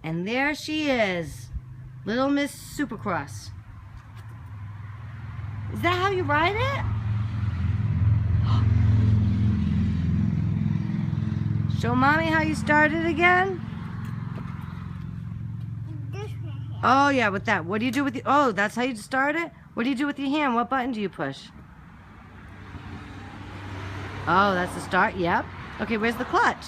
And there she is, Little Miss Supercross. Is that how you ride it? Show Mommy how you started again. Oh yeah, with that. What do you do with the? Oh, that's how you start it. What do you do with your hand? What button do you push? Oh, that's the start. Yep. Okay, where's the clutch?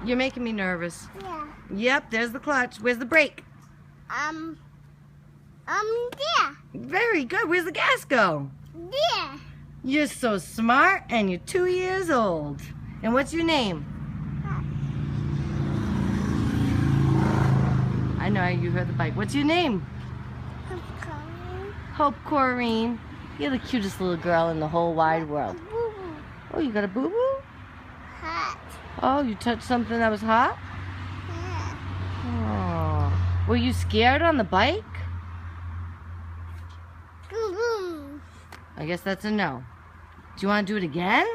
You're making me nervous. Yeah. Yep, there's the clutch. Where's the brake? Yeah. Very good. Where's the gas go? Yeah. You're so smart, and you're 2 years old. And what's your name? I know you heard the bike. What's your name? Hope Corrine. You're the cutest little girl in the whole wide world. Boo-boo. Oh, you got a boo-boo? Hot. Oh, you touched something that was hot? Yeah. Oh. Were you scared on the bike? Boom boom. I guess that's a no. Do you want to do it again?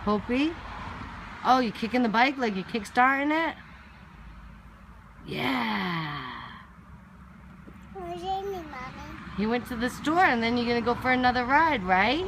Hopi? Oh, you kicking the bike like you're kickstarting it? Yeah. Where's Amy, Mommy? You went to the store and then you're going to go for another ride, right?